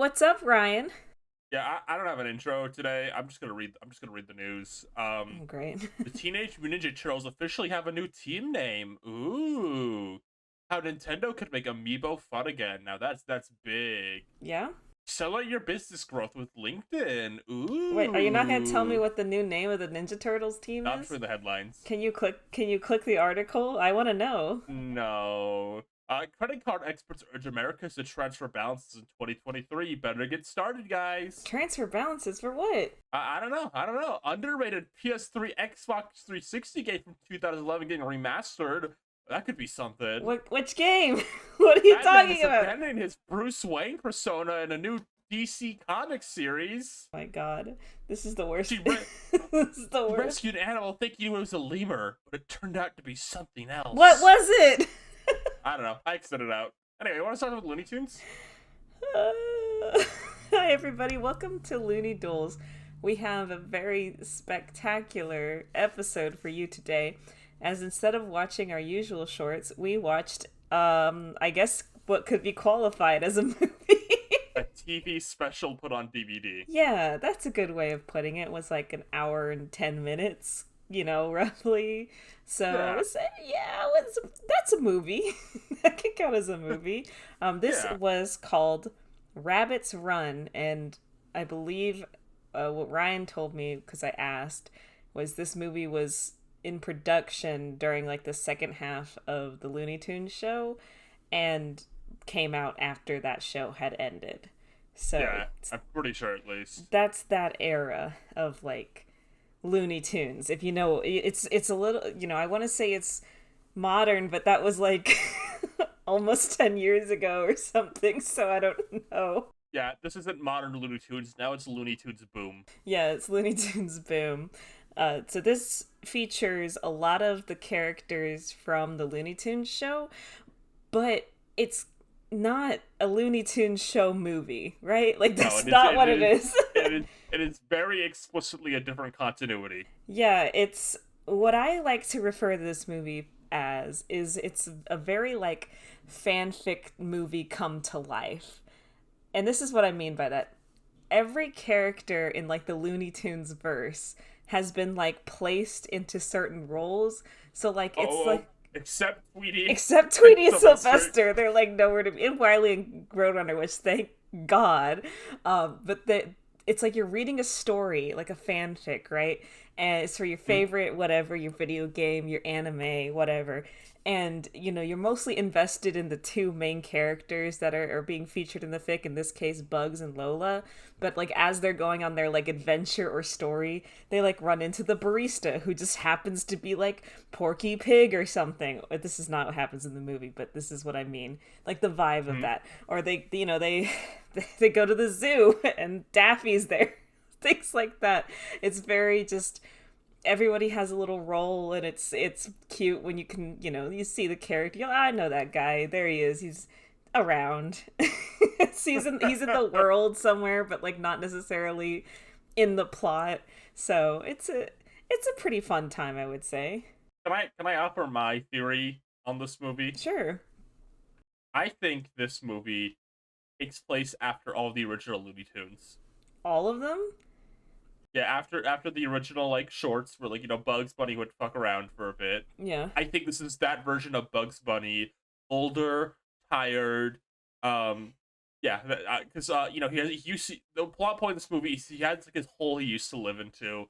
What's up, Ryan? Yeah, I don't have an intro today. I'm just gonna read the news. Oh, great. The Teenage Mutant Ninja Turtles officially have a new team name. Ooh, how Nintendo could make Amiibo fun again. Now that's big. Yeah? Celebrate your business growth with LinkedIn. Wait, are you not gonna tell me Ooh, what the new name of the Ninja Turtles team not is? for the headlines. Can you click the article? I wanna know. No. Credit card experts urge Americans to transfer balances in 2023. Better get started, guys. Transfer balances for what? I don't know. I don't know. Underrated PS3 Xbox 360 game from 2011 getting remastered. That could be something. Which game? What are you Batman talking is about? abandoning his Bruce Wayne persona in a new DC Comics series. My god. This is the worst. She, re- This is the she worst. rescued an animal thinking it was a lemur, but it turned out to be something What else. was it? I don't know. I exited out. Anyway, want to start with Looney Tunes? Hi, everybody. Welcome to Looney Duels. We have a very spectacular episode for you today, as instead of watching our usual shorts, we watched, I guess, what could be qualified as a movie. A TV special put on DVD. Yeah, that's a good way of putting it. It was like an hour and 10 minutes, roughly. So, Yeah. that's a movie. That can count as a movie. This Yeah. was called Rabbit's Run, and I believe what Ryan told me, because I asked, was this movie was in production during like the second half of the Looney Tunes show and came out after that show had ended. So Yeah. I'm pretty sure at least. that's that era of like Looney Tunes. If you know, it's a little, I want to say it's modern, but that was like almost 10 years ago or something, so I don't know. Yeah, this isn't modern Looney Tunes. Now it's Looney Tunes Boom. Yeah, it's Looney Tunes Boom. So this features a lot of the characters from the Looney Tunes show, but it's not a Looney Tunes show movie, right? Like No, that's not what it is. it is very explicitly a different continuity. Yeah, it's what I like to refer to this movie as is it's a very like fanfic movie come to life. And this is what I mean by that. Every character in like the Looney Tunes verse has been like placed into certain roles. So like it's Oh, like except Tweety except and Tweety and Sylvester. Sylvester, they're like nowhere to be. And Wiley and Roadrunner, which thank God. But it's like you're reading a story, like a fanfic, right? And it's for your favorite whatever, your video game, your anime, whatever. And you're mostly invested in the two main characters that are being featured in the fic, in this case Bugs and Lola. But like as they're going on their like adventure or story, they like run into the barista who just happens to be like Porky Pig or something. This is not what happens in the movie, but this is what I mean, like the vibe of Mhm. that. Or they go to the zoo and Daffy's there. Things like that. It's very just everybody has a little role, and it's cute when you can, you see the character. I know that guy. There he is. He's around. He's in the world somewhere, but like not necessarily in the plot. So it's a pretty fun time, I would say. Can I offer my theory on this movie? Sure. I think this movie takes place after all the original Looney Tunes. All of them? Yeah, after the original like shorts where like Bugs Bunny would fuck around for a bit. Yeah. I think this is that version of Bugs Bunny, older, tired. Um, yeah, because he used the plot point of this movie is he has like his hole he used to live into,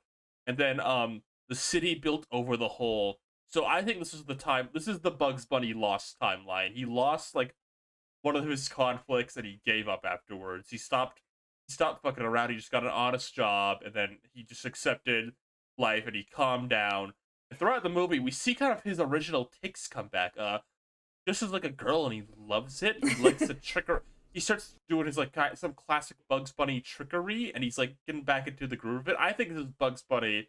and then the city built over the hole. So I think this is the time. This is the Bugs Bunny lost timeline. He lost like one of his conflicts and he gave up afterwards. He stopped fucking around. He just got an honest job, and then he just accepted life and he calmed down. And throughout the movie, we see kind of his original ticks come back. Just as like a girl, and he loves it. He likes to trick her. He starts doing his like some classic Bugs Bunny trickery, and he's like getting back into the groove of it. I think this is Bugs Bunny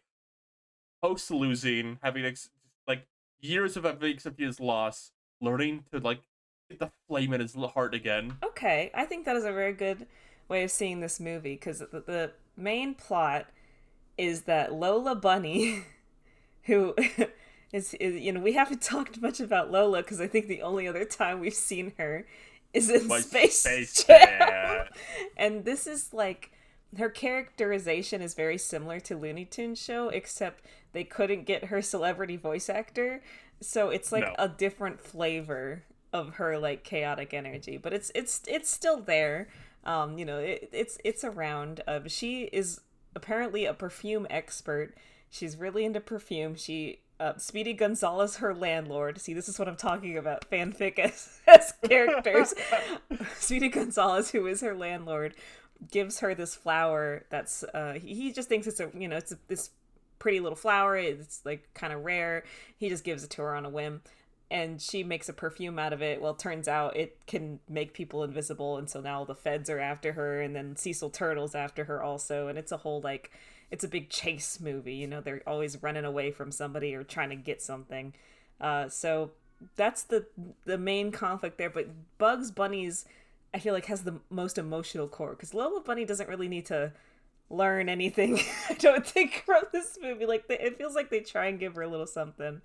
post losing, having like years of having accepted his loss, learning to like get the flame in his heart again. Okay, I think that is a very good way of seeing this movie, because the main plot is that Lola Bunny, who is we haven't talked much about Lola because I think the only other time we've seen her is in My Space Space Jam. Jam. And this is like, her characterization is very similar to Looney Tunes show, except they couldn't get her celebrity voice actor. So it's like No. a different flavor of her like chaotic energy, but it's still there. It's around. She is apparently a perfume expert. She's really into perfume. Speedy Gonzalez, her landlord. See, this is what I'm talking about. Fanfic as characters. Speedy Gonzalez, who is her landlord, gives her this flower that's he just thinks it's this pretty little flower. It's like kind of rare. He just gives it to her on a whim, and she makes a perfume out of it. Well, it turns out it can make people invisible, and so now the feds are after her, and then Cecil Turtle's after her also, and it's a whole like, it's a big chase movie. They're always running away from somebody or trying to get something. So that's the main conflict there. But Bugs Bunny's, I feel like, has the most emotional core, because Lola Bunny doesn't really need to learn anything. I don't think, from this movie. Like, it feels like they try and give her a little something.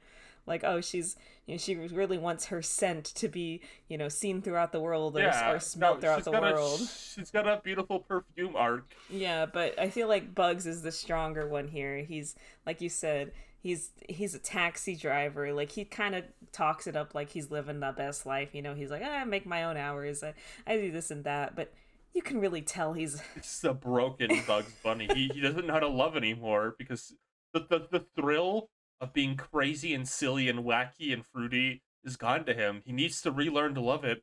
Like, oh, she really wants her scent to be, seen throughout the world, or smelled throughout the world. She's got a beautiful perfume arc. Yeah, but I feel like Bugs is the stronger one here. He's, like you said, he's a taxi driver. Like, he kind of talks it up like he's living the best life. He's like, I make my own hours. I do this and that. But you can really tell he's... It's a broken Bugs Bunny. He doesn't know how to love anymore, because the thrill of being crazy and silly and wacky and fruity is gone to him. He needs to relearn to love it.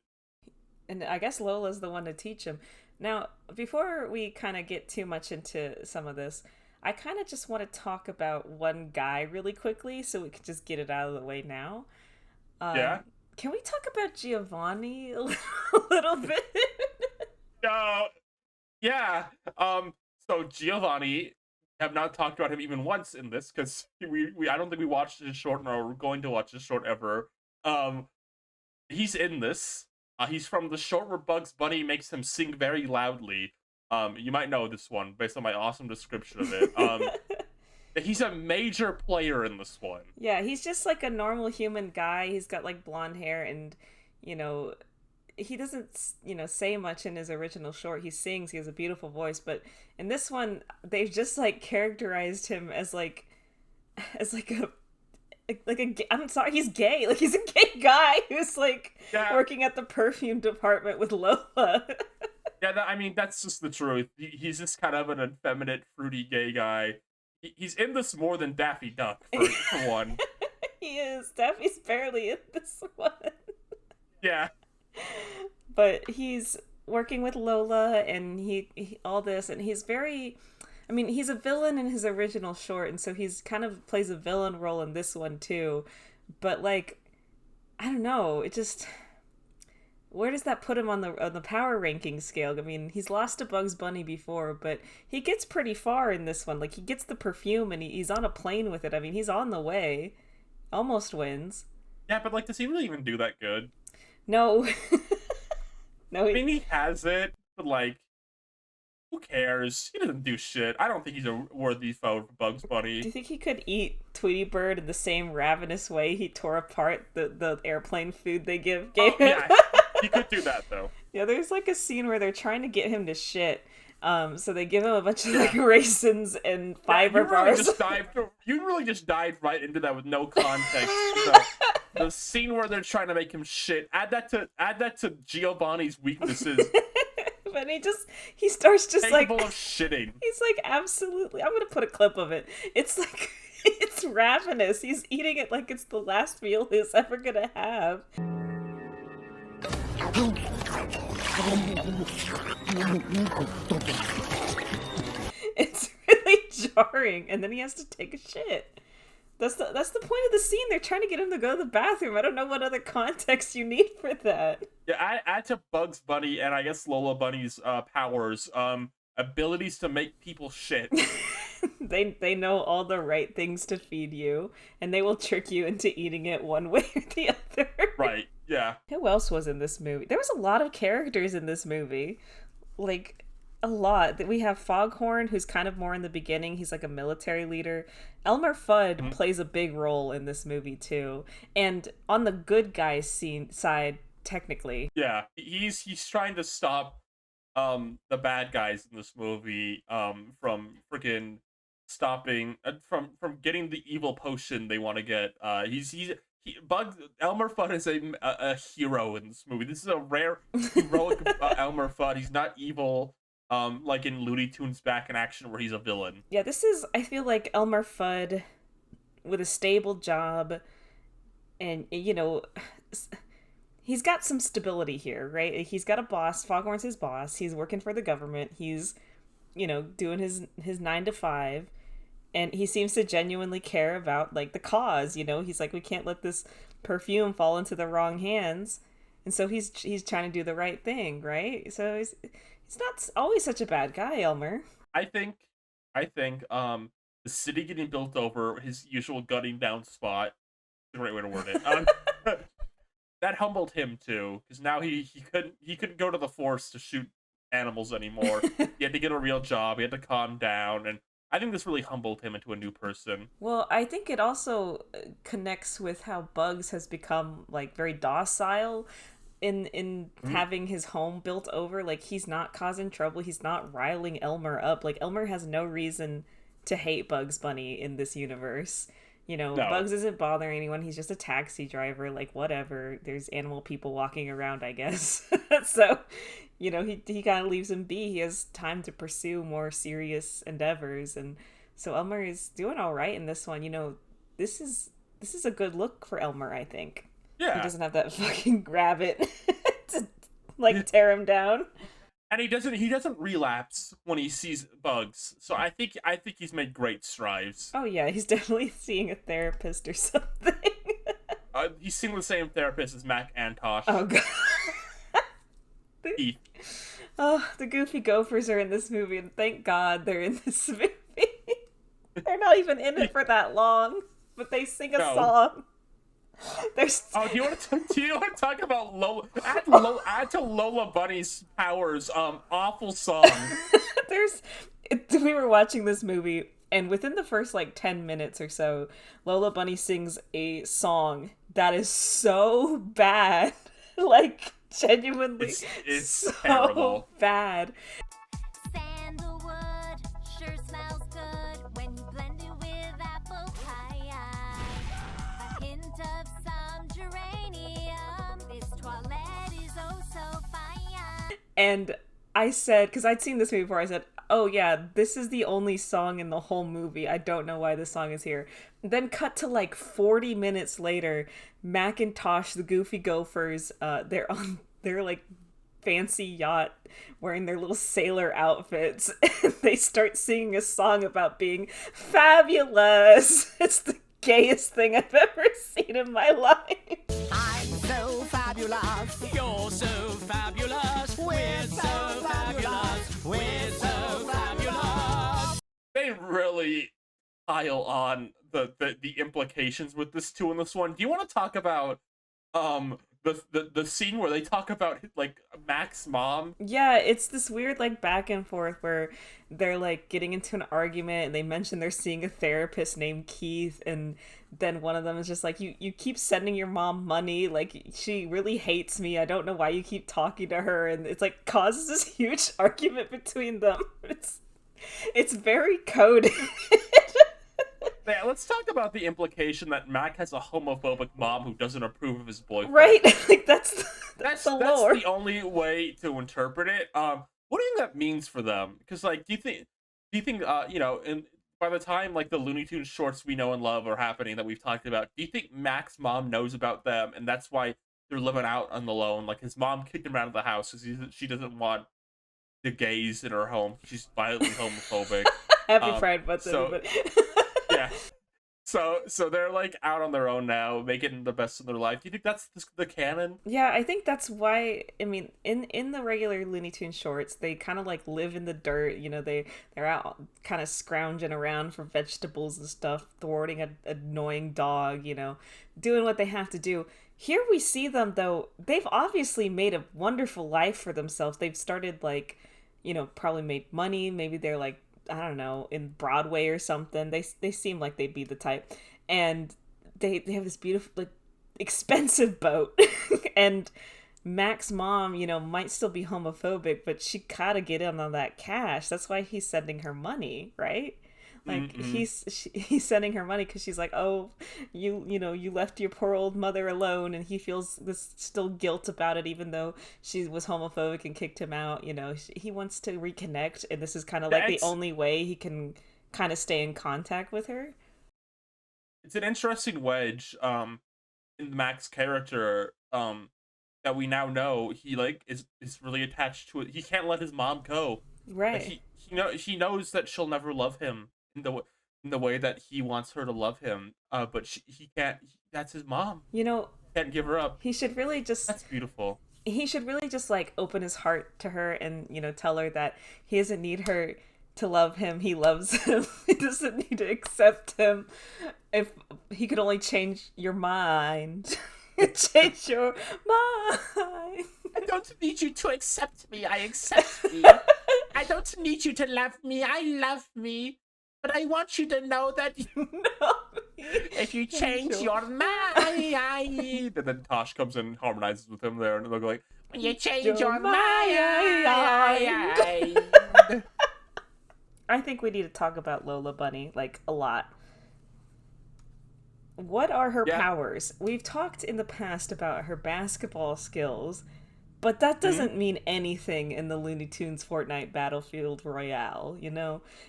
And I guess Lola's the one to teach him. Now, before we kind of get too much into some of this, I kind of just want to talk about one guy really quickly, so we can just get it out of the way now. Yeah? Can we talk about Giovanni a little bit? Yeah. So Giovanni, have not talked about him even once in this, because I don't think we watched his short, nor we're going to watch his short ever. He's in this. He's from the short where Bugs Bunny makes him sing very loudly. You might know this one based on my awesome description of it. He's a major player in this one. Yeah, he's just like a normal human guy. He's got like blonde hair, and he doesn't, say much in his original short. He sings, he has a beautiful voice, but in this one, they've just like characterized him as like I'm sorry, he's gay. Like, he's a gay guy who's like working at the perfume department with Lola. Yeah, that's just the truth. He's just kind of an effeminate, fruity gay guy. He's in this more than Daffy Duck, for one. He is. Daffy's barely in this one. Yeah. But he's working with Lola, and he all this, and he's very... he's a villain in his original short, and so he's kind of plays a villain role in this one too. But like, I don't know, it just... Where does that put him on the power ranking scale? He's lost to Bugs Bunny before, but he gets pretty far in this one. Like, he gets the perfume, and he's on a plane with it. He's on the way. Almost wins. Yeah, but like, does he really even do that good? No. No. He has it, but like, who cares? He doesn't do shit. I don't think he's a worthy foe for Bugs Bunny. Do you think he could eat Tweety Bird in the same ravenous way he tore apart the airplane food they gave him? Yeah, he could do that, though. Yeah, there's like a scene where they're trying to get him to shit. So they give him a bunch of like raisins and fiber bars. You really just dived right into that with no context. The scene where they're trying to make him shit. Add that to Giovanni's weaknesses. But he starts just capable like of shitting. He's like, absolutely. I'm gonna put a clip of it. It's like, it's ravenous. He's eating it like it's the last meal he's ever gonna have. It's really jarring, and then he has to take a shit. That's the point of the scene. They're trying to get him to go to the bathroom. I don't know what other context you need for that. Yeah, add to Bugs Bunny and I guess Lola Bunny's powers, abilities to make people shit. They know all the right things to feed you, and they will trick you into eating it one way or the other. Right, yeah. Who else was in this movie? There was a lot of characters in this movie. Like, a lot. We have Foghorn, who's kind of more in the beginning. He's like a military leader. Elmer Fudd plays a big role in this movie too. And on the good guy side, technically. Yeah, he's trying to stop the bad guys in this movie from freaking stopping from getting the evil potion they want to get. Bug Elmer Fudd is a hero in this movie. This is a rare heroic Elmer Fudd. He's not evil like in Looney Tunes Back in Action where he's a villain. Yeah, this is, I feel like, Elmer Fudd with a stable job, and he's got some stability here, right? He's got a boss. Foghorn's his boss. He's working for the government. He's, doing his 9 to 5, and he seems to genuinely care about like the cause. He's like, we can't let this perfume fall into the wrong hands, and so he's trying to do the right thing, right? So he's not always such a bad guy, Elmer. I think the city getting built over his usual gutting down spot, the right way to word it. That humbled him too, because now he couldn't go to the force to shoot animals anymore. He had to get a real job. He had to calm down, and I think this really humbled him into a new person. Well, I think it also connects with how Bugs has become like very docile in having his home built over. Like, he's not causing trouble. He's not riling Elmer up. Like, Elmer has no reason to hate Bugs Bunny in this universe. No. Bugs isn't bothering anyone. He's just a taxi driver. Like, whatever. There's animal people walking around, I guess. So, he kind of leaves him be. He has time to pursue more serious endeavors. And so Elmer is doing all right in this one. This is a good look for Elmer, I think. Yeah. He doesn't have that fucking rabbit to, like, tear him down. And he doesn't relapse when he sees Bugs. So I think he's made great strides. Oh yeah, he's definitely seeing a therapist or something. He's seeing the same therapist as Mac Antosh. Oh god. Heath. Oh, the Goofy Gophers are in this movie, and thank God they're in this movie. They're not even in it for that long, but they sing a song. Oh, do you want to talk about Lola? Add to Lola Bunny's powers. Awful song. We were watching this movie, and within the first like 10 minutes or so, Lola Bunny sings a song that is so bad, like genuinely, it's so terrible. Bad. Sandalwood sure smells good when you blend it with apple pie. A hint of some geranium. This toilette is oh so fine. And I said, because I'd seen this movie before, I said, oh yeah, this is the only song in the whole movie. I don't know why this song is here. Then cut to like 40 minutes later, Macintosh, the Goofy Gophers, they're on their like fancy yacht wearing their little sailor outfits, and they start singing a song about being fabulous. It's the gayest thing I've ever seen in my life. I'm so fabulous. You're so fabulous. We're so fabulous. We're so fabulous. They really pile on the implications with this too in this one. Do you want to talk about the scene where they talk about like Mac's mom? Yeah, it's this weird like back and forth where they're like getting into an argument, and they mention they're seeing a therapist named Keith, and then one of them is just like, you keep sending your mom money, like she really hates me, I don't know why you keep talking to her, and it's like causes this huge argument between them. It's very coded. Yeah, let's talk about the implication that Mac has a homophobic mom who doesn't approve of his boyfriend. Right? Like that's the lore. That's the only way to interpret it. What do you think that means for them? Because like, do you think by the time like the Looney Tunes shorts we know and love are happening that we've talked about, do you think Mac's mom knows about them and that's why they're living out on the lone? Like, his mom kicked him out of the house because she doesn't want the gays in her home. She's violently homophobic. Happy Pride Month, everybody. Yeah. So they're like out on their own now, making the best of their life. Do you think that's the canon? Yeah, I think that's why. I mean, in the regular Looney Tunes shorts, they kind of like live in the dirt. They're out kind of scrounging around for vegetables and stuff, thwarting an annoying dog. Doing what they have to do. Here we see them though. They've obviously made a wonderful life for themselves. They've started like, probably made money. Maybe they're like, I don't know, in Broadway or something. They seem like they'd be the type. And they have this beautiful, like, expensive boat. And Mac's mom, might still be homophobic, but she gotta get in on that cash. That's why he's sending her money, right? Like he's sending her money because she's like, oh, you left your poor old mother alone, and he feels this still guilt about it, even though she was homophobic and kicked him out. He wants to reconnect, and this is kind of like the only way he can kind of stay in contact with her. It's an interesting wedge in Mac's character that we now know he like is really attached to it. He can't let his mom go. Right. He knows that she'll never love him in the way that he wants her to love him. But he can't. That's his mom. Can't give her up. He should really just. That's beautiful. He should really just like open his heart to her and tell her that he doesn't need her to love him. He loves him. He doesn't need to accept him. If he could only change your mind. Change your mind. I don't need you to accept me. I accept me. I don't need you to love me. I love me. But I want you to know that if you change your mind. And then Tosh comes in and harmonizes with him there, and they're like, when you change your mind. I think we need to talk about Lola Bunny, like, a lot. What are her powers? We've talked in the past about her basketball skills, but that doesn't mean anything in the Looney Tunes Fortnite Battlefield Royale,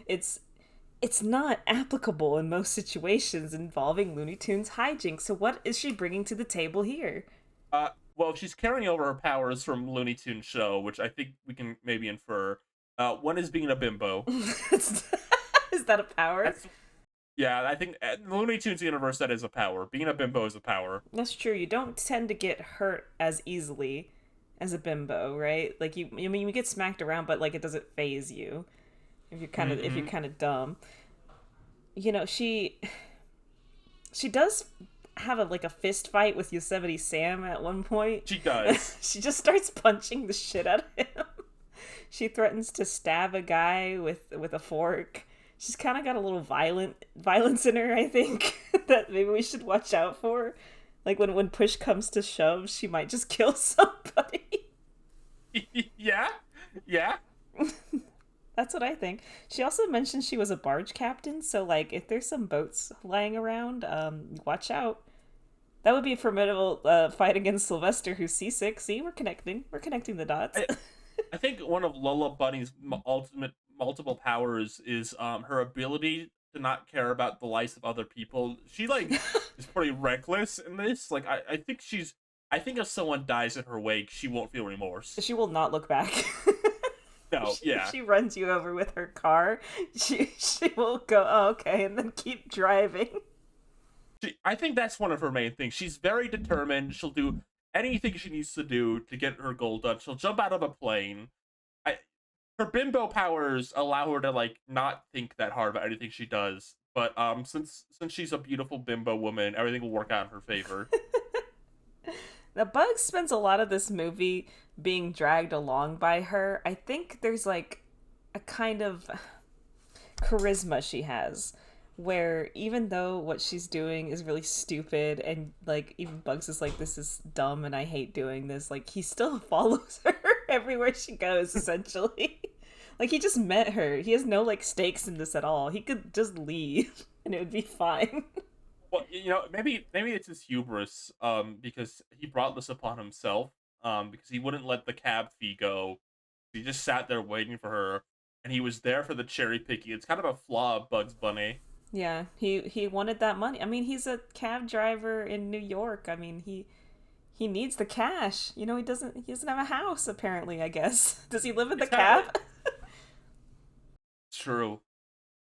It's not applicable in most situations involving Looney Tunes hijinks, so what is she bringing to the table here? Well, she's carrying over her powers from Looney Tunes show, which I think we can maybe infer. One is being a bimbo. Is that a power? Yeah, I think in the Looney Tunes universe, that is a power. Being a bimbo is a power. That's true. You don't tend to get hurt as easily as a bimbo, right? Like you get smacked around, but like it doesn't phase you if you're kind of dumb. She does have a fist fight with Yosemite Sam at one point. She does. She just starts punching the shit out of him. She threatens to stab a guy with a fork. She's kind of got a little violence in her, I think, that maybe we should watch out for. Like when push comes to shove, she might just kill somebody. Yeah. That's what I think. She also mentioned she was a barge captain, so like if there's some boats lying around, watch out. That would be a formidable fight against Sylvester, who's seasick. See, we're connecting the dots. I think one of Lola Bunny's multiple powers is her ability to not care about the lives of other people. She is pretty reckless in this. Like I think if someone dies in her wake, she won't feel remorse. She will not look back. No, yeah. She runs you over with her car. She will go, oh, okay, and then keep driving. I think that's one of her main things. She's very determined. She'll do anything she needs to do to get her goal done. She'll jump out of a plane. Her bimbo powers allow her to not think that hard about anything she does. But since she's a beautiful bimbo woman, everything will work out in her favor. Now, Bugs spends a lot of this movie being dragged along by her. I think there's a kind of charisma she has, where even though what she's doing is really stupid and even Bugs is like, this is dumb and I hate doing this, he still follows her everywhere she goes, essentially. He just met her. He has no stakes in this at all. He could just leave and it would be fine. Well, maybe it's his hubris, because he brought this upon himself, because he wouldn't let the cab fee go. He just sat there waiting for her, and he was there for the cherry picking. It's kind of a flaw of Bugs Bunny. Yeah, he wanted that money. I mean, he's a cab driver in New York. I mean, he needs the cash. He doesn't have a house, apparently, I guess. Does he live in the cab? It's true.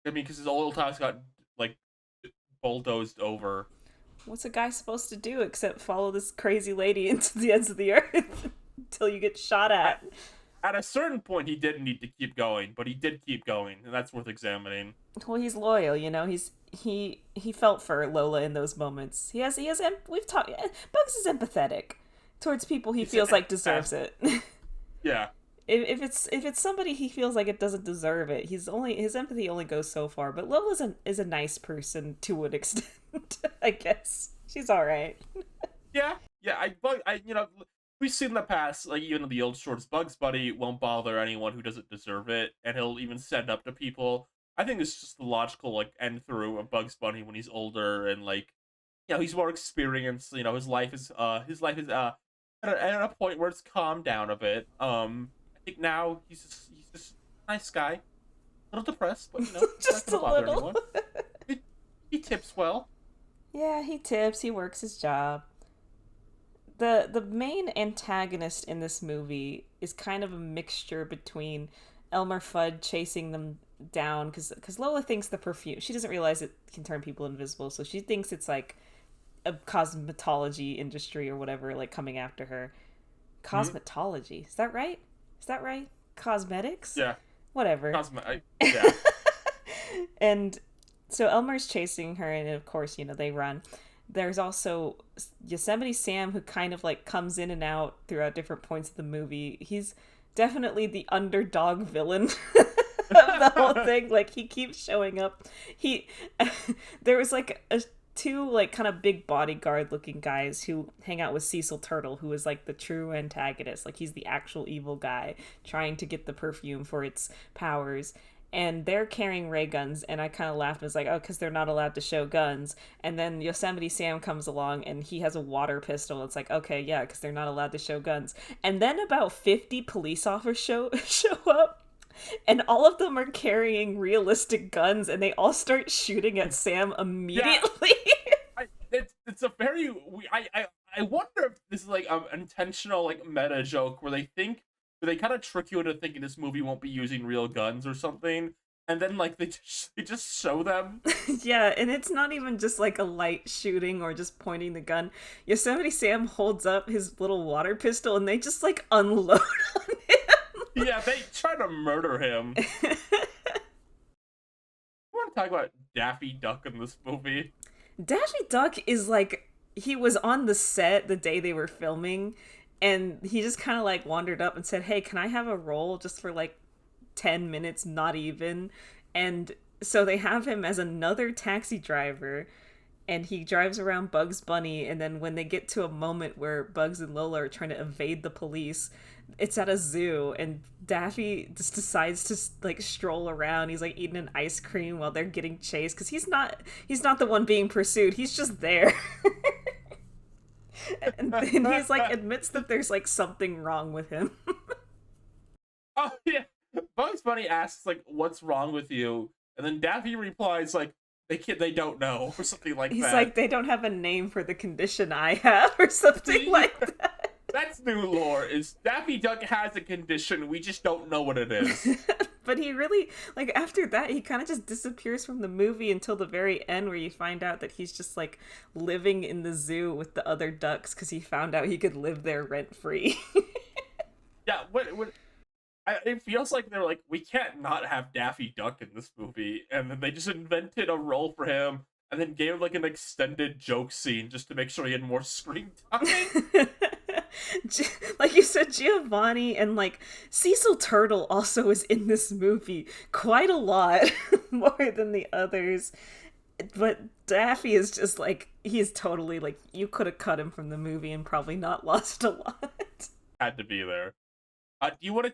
I mean, because his old house got bulldozed over. What's a guy supposed to do except follow this crazy lady into the ends of the earth until you get shot at? At a certain point, he didn't need to keep going, but he did keep going, and that's worth examining. Well, he's loyal, he felt for Lola in those moments. We've talked. Bugs is empathetic towards people he feels like deserves it. Yeah. If it's somebody he feels like it doesn't deserve it, his empathy only goes so far. But Lola is a nice person to an extent. I guess she's all right. Yeah. we've seen in the past, like even in the old shorts, Bugs Bunny won't bother anyone who doesn't deserve it, and he'll even stand up to people. I think it's just the logical like end through of Bugs Bunny when he's older and like he's more experienced. His life is at a point where it's calmed down a bit. I think now he's just a nice guy, a little depressed, but Just not a gonna bother little. anyone. He tips well. Yeah, he tips, he works his job. The main antagonist in this movie is kind of a mixture between Elmer Fudd chasing them down because Lola thinks the perfume, she doesn't realize it can turn people invisible, so she thinks it's like a cosmetology industry or whatever, like coming after her. Cosmetology, is that right? Cosmetics? Yeah, Whatever. yeah. And so Elmer's chasing her, and of course, they run. There's also Yosemite Sam, who kind of like comes in and out throughout different points of the movie. He's definitely the underdog villain of the whole thing. Like, he keeps showing up. There was like two like kind of big bodyguard looking guys who hang out with Cecil Turtle, who is like the true antagonist. Like, he's the actual evil guy trying to get the perfume for its powers. And they're carrying ray guns, and I kind of laughed and was like, oh, because they're not allowed to show guns. And then Yosemite Sam comes along, and he has a water pistol. It's like, okay, yeah, because they're not allowed to show guns. And then about 50 police officers show up, and all of them are carrying realistic guns, and they all start shooting at Sam immediately. It's a very I wonder if this is like an intentional like meta joke where they kind of trick you into thinking this movie won't be using real guns or something, and then like they just show them. Yeah, and it's not even just like a light shooting or just pointing the gun. Yosemite Sam holds up his little water pistol, and they just like unload on him. Yeah, they try to murder him. I want to talk about Daffy Duck in this movie. Daffy Duck is like, he was on the set the day they were filming, and he just kind of like wandered up and said, hey, can I have a role just for like 10 minutes, not even? And so they have him as another taxi driver, and he drives around Bugs Bunny, and then when they get to a moment where Bugs and Lola are trying to evade the police, it's at a zoo, and Daffy just decides to like stroll around. He's like eating an ice cream while they're getting chased, because he's not the one being pursued, he's just there. And then he's like admits that there's like something wrong with him. Oh yeah, Bugs Bunny asks like, "What's wrong with you?" And then Daffy replies like, "They don't know," or something like He's that. like, they don't have a name for the condition I have, or something like that. That's new lore. Is Daffy Duck has a condition, we just don't know what it is. But he really, like, after that, he kind of just disappears from the movie until the very end, where you find out that he's just, like, living in the zoo with the other ducks because he found out he could live there rent-free. Yeah, it feels like they're like, we can't not have Daffy Duck in this movie, and then they just invented a role for him, and then gave him, like, an extended joke scene just to make sure he had more screen time. Like you said, Giovanni and like Cecil Turtle also is in this movie quite a lot, more than the others. But Daffy is just like, he's totally like, you could have cut him from the movie and probably not lost a lot. Had to be there. Do you want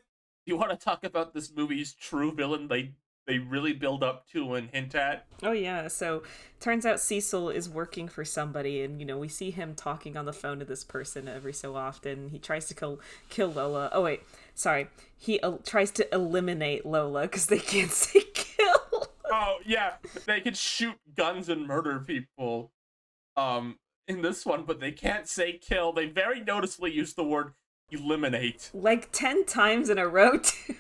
to talk about this movie's true villain? They really build up to and hint at. Oh yeah, so turns out Cecil is working for somebody, and we see him talking on the phone to this person every so often. He tries to kill Lola. Oh wait, sorry. He tries to eliminate Lola because they can't say kill. Oh yeah, they can shoot guns and murder people. In this one, but they can't say kill. They very noticeably use the word eliminate. Like 10 times in a row too.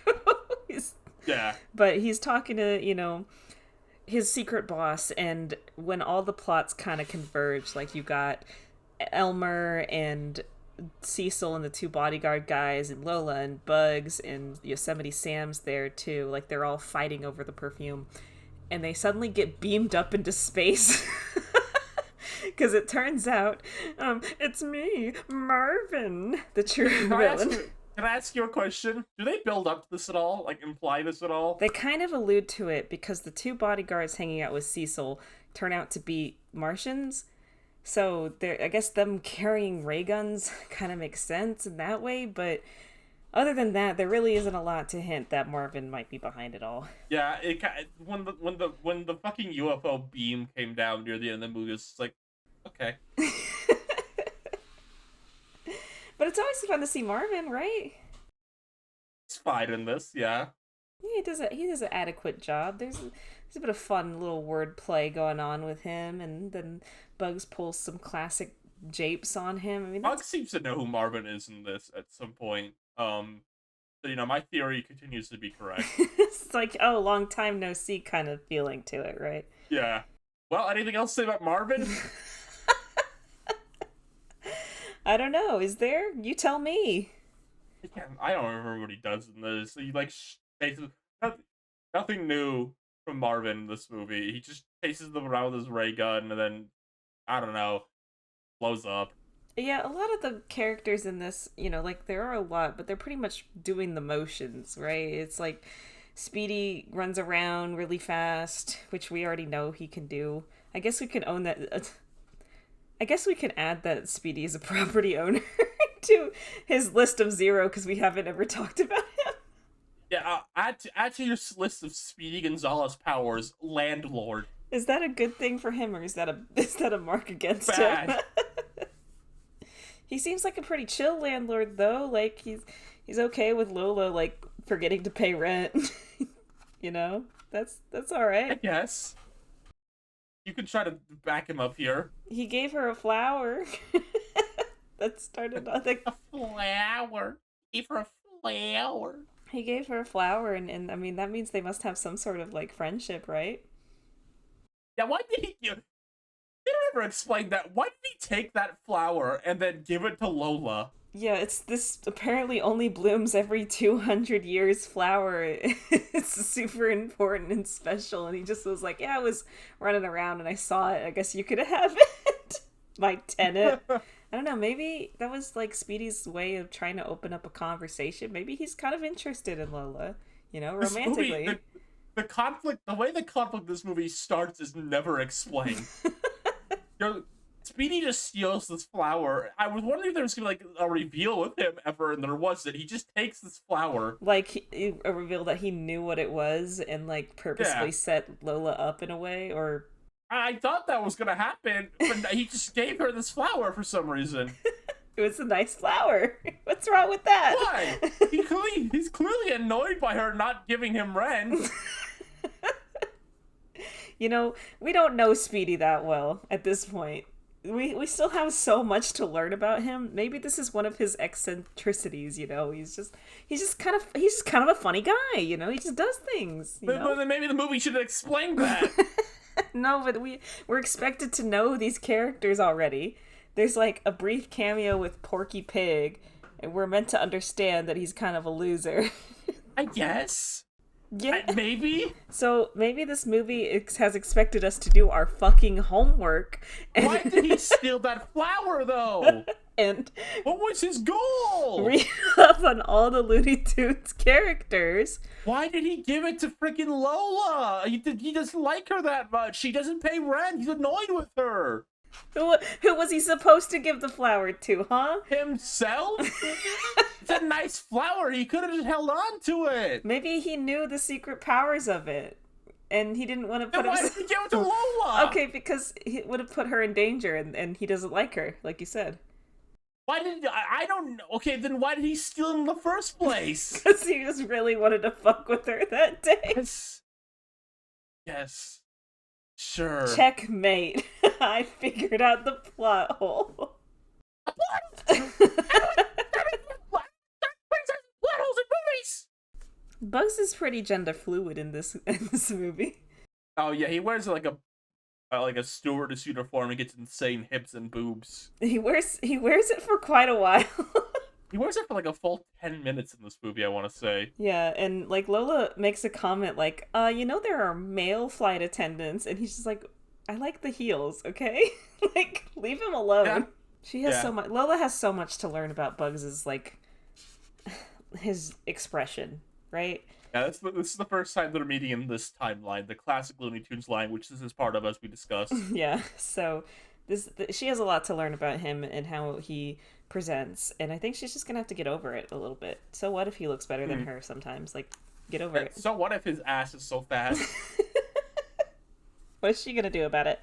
Yeah. But he's talking to, his secret boss, and when all the plots kind of converge, like you got Elmer and Cecil and the two bodyguard guys, and Lola and Bugs and Yosemite Sam's there too. Like, they're all fighting over the perfume, and they suddenly get beamed up into space. Because it turns out, it's me, Marvin, the true villain. Can I ask you a question? Do they build up to this at all? Like, imply this at all? They kind of allude to it, because the two bodyguards hanging out with Cecil turn out to be Martians. So I guess them carrying ray guns kind of makes sense in that way, but other than that, there really isn't a lot to hint that Marvin might be behind it all. Yeah, when the fucking UFO beam came down near the end of the movie, it's like, okay. But it's always fun to see Marvin, right? It's fine in this, yeah. Yeah, he does an adequate job. There's a bit of fun little wordplay going on with him, and then Bugs pulls some classic japes on him. I mean, Bugs seems to know who Marvin is in this at some point. So, my theory continues to be correct. it's like, oh, long time no see kind of feeling to it, right? Yeah. Well, anything else to say about Marvin? I don't know. Is there? You tell me. I don't remember what he does in this. He chases nothing new from Marvin in this movie. He just chases them around with his ray gun and then, I don't know, blows up. Yeah, a lot of the characters in this, there are a lot, but they're pretty much doing the motions, right? It's like Speedy runs around really fast, which we already know he can do. I guess we can own that. I guess we can add that Speedy is a property owner to his list of 0 because we haven't ever talked about him. Yeah, add to your list of Speedy Gonzalez powers, landlord. Is that a good thing for him, or is that a mark against Bad. him? He seems like a pretty chill landlord, though. Like he's okay with Lola forgetting to pay rent. That's all right. I guess. You can try to back him up here. He gave her a flower. That started on A flower. Give her a flower. He gave her a flower, and I mean that means they must have some sort of friendship, right? Yeah, why did he? They don't ever explain that. Why did he take that flower and then give it to Lola? Yeah, it's this apparently only blooms every 200 years flower. It's super important and special, and he just was like, yeah, I was running around and I saw it. I guess you could have it. My tenant. I don't know, maybe that was Speedy's way of trying to open up a conversation. Maybe he's kind of interested in Lola, romantically. The conflict, the way the conflict in this movie starts is never explained. Speedy just steals this flower. I was wondering if there was gonna be a reveal with him ever, and there wasn't. He just takes this flower. A reveal that he knew what it was and purposely set Lola up in a way, or I thought that was gonna happen, but he just gave her this flower for some reason. It was a nice flower. What's wrong with that? Why? He's clearly annoyed by her not giving him rent. We don't know Speedy that well at this point. We still have so much to learn about him. Maybe this is one of his eccentricities, he's just kind of a funny guy, he just does things. But then maybe the movie should have explained that. No, but we're expected to know these characters already. There's a brief cameo with Porky Pig, and we're meant to understand that he's kind of a loser. I guess. Yeah. Maybe. So maybe this movie has expected us to do our fucking homework. Why did he steal that flower, though? And what was his goal? Read up on all the Looney Tunes characters. Why did he give it to freaking Lola? He doesn't like her that much. She doesn't pay rent. He's annoyed with her. Who was he supposed to give the flower to, huh? Himself? It's a nice flower. He could have just held on to it. Maybe he knew the secret powers of it, and he didn't want to put Then why did he give it to Lola? Okay, because it would have put her in danger, and he doesn't like her, like you said. Why did I don't know. Okay, then why did he steal in the first place? Because he just really wanted to fuck with her that day. Yes. Sure. Checkmate. I figured out the plot hole. Bugs is pretty gender fluid in this movie. Oh yeah, he wears like a stewardess uniform and gets insane hips and boobs. He wears it for quite a while. He wears it for a full 10 minutes in this movie, I want to say. Yeah, and Lola makes a comment there are male flight attendants, and he's just like, I like the heels, okay? Leave him alone. Yeah. She has so much. Lola has so much to learn about Bugs's his expression, right? Yeah, this is the first time they're meeting in this timeline, the classic Looney Tunes line, which this is part of, as we discussed. Yeah, so She has a lot to learn about him and how he presents, and I think she's just gonna have to get over it a little bit. So what if he looks better than her sometimes? Like, get over it. So what if his ass is so fat? What is she gonna do about it?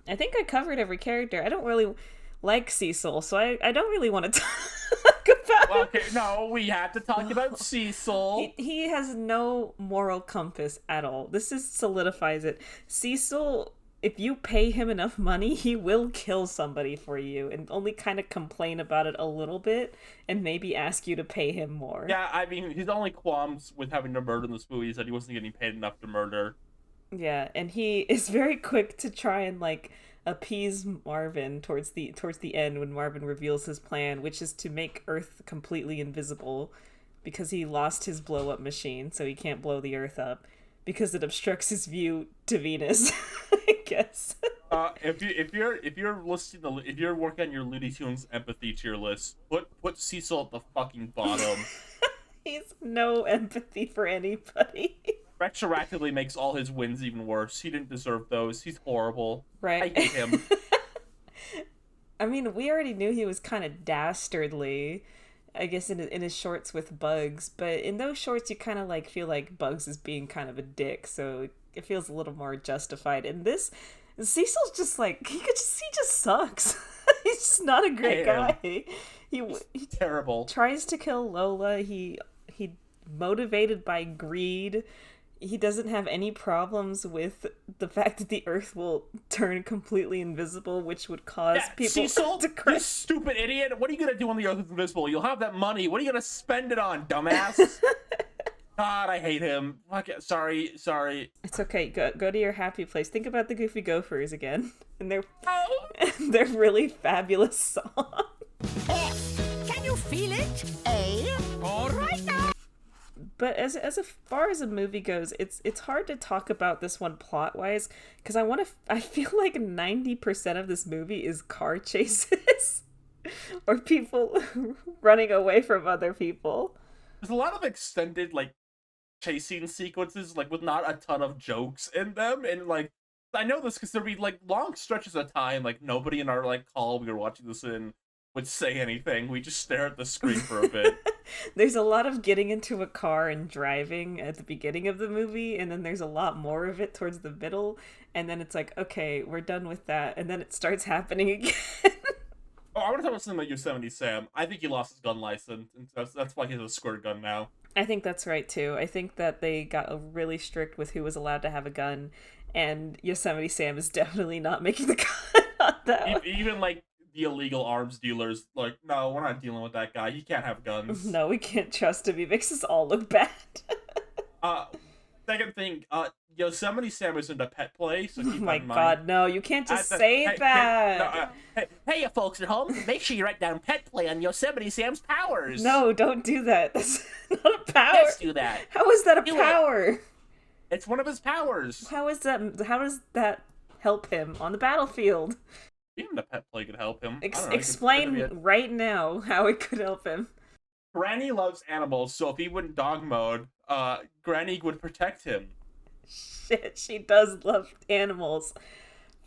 I think I covered every character. I don't really like Cecil, so I don't really want to talk about him. Okay, no, we have to talk about Cecil. He has no moral compass at all. This solidifies it. Cecil, if you pay him enough money, he will kill somebody for you and only kind of complain about it a little bit and maybe ask you to pay him more. Yeah, I mean, his only qualms with having to murder in this movie is that he wasn't getting paid enough to murder. Yeah, and he is very quick to try and like appease Marvin towards the end when Marvin reveals his plan, which is to make Earth completely invisible because he lost his blow up machine, so he can't blow the Earth up because it obstructs his view to Venus. I guess. If you're working on your Looney Tunes empathy tier list, put Cecil at the fucking bottom. He's no empathy for anybody. Retroactively makes all his wins even worse. He didn't deserve those. He's horrible. Right. I hate him. I mean, we already knew he was kind of dastardly, I guess, in his shorts with Bugs, but in those shorts you kind of like feel like Bugs is being kind of a dick, so it feels a little more justified. In this, Cecil's just like, he just sucks. He's just not a great guy. He terrible. Tries to kill Lola. He motivated by greed. He doesn't have any problems with the fact that the Earth will turn completely invisible, which would cause people Cecil, to cry. You stupid idiot! What are you gonna do when the Earth is invisible? You'll have that money. What are you gonna spend it on, dumbass? God, I hate him. Fuck it. Sorry. It's okay. Go to your happy place. Think about the Goofy Gophers again, and they're really fabulous song. Can you feel it? A. All right now. But as far as a movie goes, it's hard to talk about this one plot wise because I feel like 90% of this movie is car chases or people running away from other people. There's a lot of extended like chasing sequences, like with not a ton of jokes in them, and like I know this because there'd be like long stretches of time like nobody in our like call we were watching this in would say anything. We just stare at the screen for a bit. There's a lot of getting into a car and driving at the beginning of the movie, and then there's a lot more of it towards the middle, and then it's like, okay, we're done with that, and then it starts happening again. Oh, I want to talk about something about Yosemite Sam. I think he lost his gun license, and that's why he has a squirt gun now. I think that's right, too. I think that they got really strict with who was allowed to have a gun, and Yosemite Sam is definitely not making the cut on that one. Even, like, the illegal arms dealers, like, no, we're not dealing with that guy. He can't have guns. No, we can't trust him. He makes us all look bad. Second thing, Yosemite Sam isn't a pet play, so keep that in mind. Oh my god, no, you can't just say that. Hey, you folks at home, make sure you write down pet play on Yosemite Sam's powers. No, don't do that. That's not a power. Let's do that. How is that a power? It's one of his powers. How does that help him on the battlefield? Even the pet play could help him. Explain right now how it could help him. Granny loves animals, so if he went dog mode, Granny would protect him. Shit, she does love animals.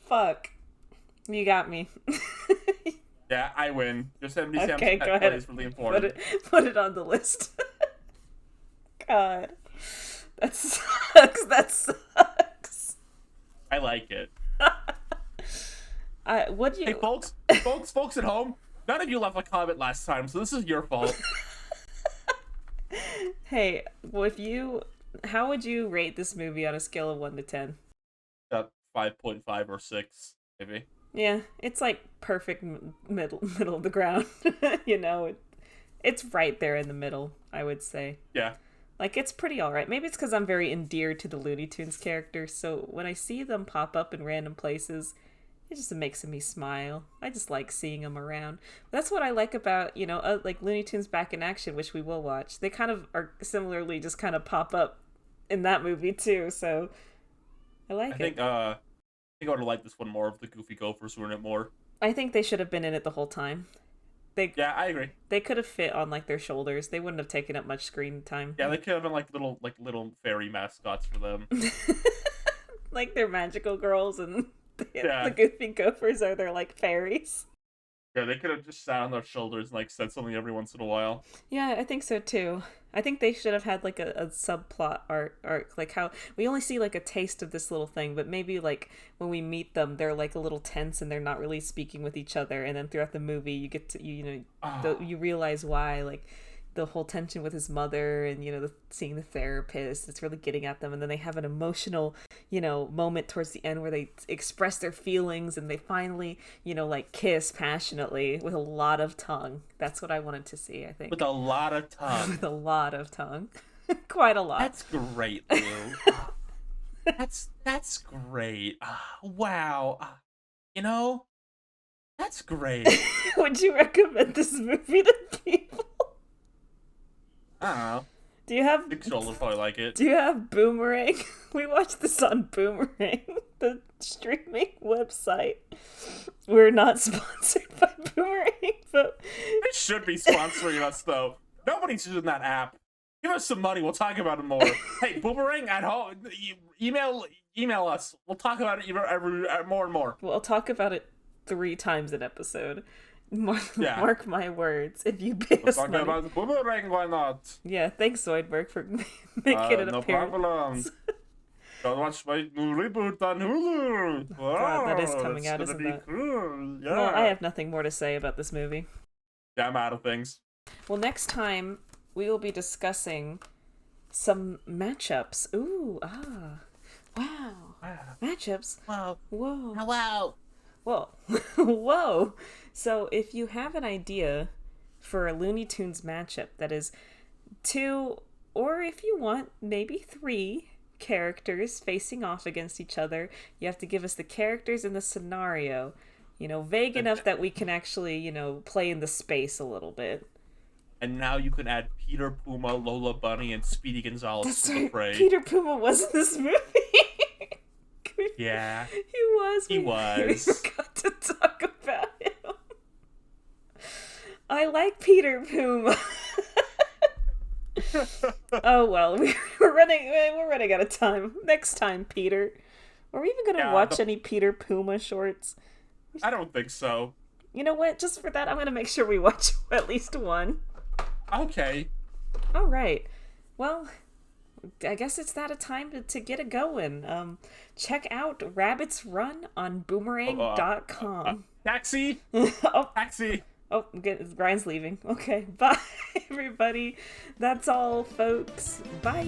Fuck. You got me. Yeah, I win. Yosemite Sam's Okay, pet go play ahead. is really important. Put it on the list. God. That sucks. I like it. What do you... Hey, folks at home, none of you left a comment last time, so this is your fault. Hey, well, how would you rate this movie on a scale of 1 to 10? 5.5 or 6, maybe. Yeah, it's like perfect middle of the ground. You know, it's right there in the middle, I would say. Yeah. Like, it's pretty alright. Maybe it's because I'm very endeared to the Looney Tunes characters, so when I see them pop up in random places, it just makes me smile. I just like seeing them around. That's what I like about, like Looney Tunes Back in Action, which we will watch. They kind of are similarly just kind of pop up in that movie too, so I like it. I think I would have liked this one more if the Goofy Gophers were in it more. I think they should have been in it the whole time. Yeah, I agree. They could have fit on like their shoulders. They wouldn't have taken up much screen time. Yeah, they could have been like little fairy mascots for them. Like they're magical girls and The Goofy Gophers are their like fairies. Yeah, they could have just sat on their shoulders and like said something every once in a while. Yeah, I think so too. I think they should have had like a subplot arc, like how we only see like a taste of this little thing, but maybe like when we meet them, they're like a little tense and they're not really speaking with each other, and then throughout the movie, you get to you realize why, like the whole tension with his mother and seeing the therapist, it's really getting at them, and then they have an emotional moment towards the end where they express their feelings and they finally like kiss passionately with a lot of tongue. That's what I wanted to see, I think. With a lot of tongue. With a lot of tongue. Quite a lot. That's great, Lou. that's great. Wow. That's great. Would you recommend this movie to people? I don't know. Do you have Big Shoulder probably like it. Do you have Boomerang? We watched this on Boomerang, the streaming website. We're not sponsored by Boomerang, but They should be sponsoring us though. Nobody's using that app. Give us some money. We'll talk about it more. Hey, Boomerang at home. Email us. We'll talk about it more and more. We'll talk about it 3 times an episode. Mark my words. If you pay us money. Talk about the Boomerang, why not? Yeah, thanks Zoidberg for making it no appearance. problem. Go watch my new reboot on Hulu. Wow, God, that is coming out, isn't it? Cool. Yeah. Well, I have nothing more to say about this movie. Yeah, I'm out of things. Well, next time we will be discussing some matchups. Ooh, wow. Matchups. Wow. Whoa. Wow. Whoa. Whoa. So if you have an idea for a Looney Tunes matchup that is 2, or if you want, maybe 3 characters facing off against each other, you have to give us the characters in the scenario, vague enough that we can actually, play in the space a little bit. And now you can add Peter Puma, Lola Bunny, and Speedy Gonzales to the fray. Peter Puma was in this movie. Yeah. He was. He was. We forgot to talk about him. I like Peter Puma. Oh well, we're running out of time. Next time, Peter. Are we even gonna watch any Peter Puma shorts? I don't think so. You know what? Just for that, I'm gonna make sure we watch at least one. Okay. All right. Well, I guess it's that a time to get it going. Check out Rabbit's Run on boomerang.com. Taxi. Taxi. Oh, Ryan's leaving. Okay, bye everybody. That's all, folks. Bye.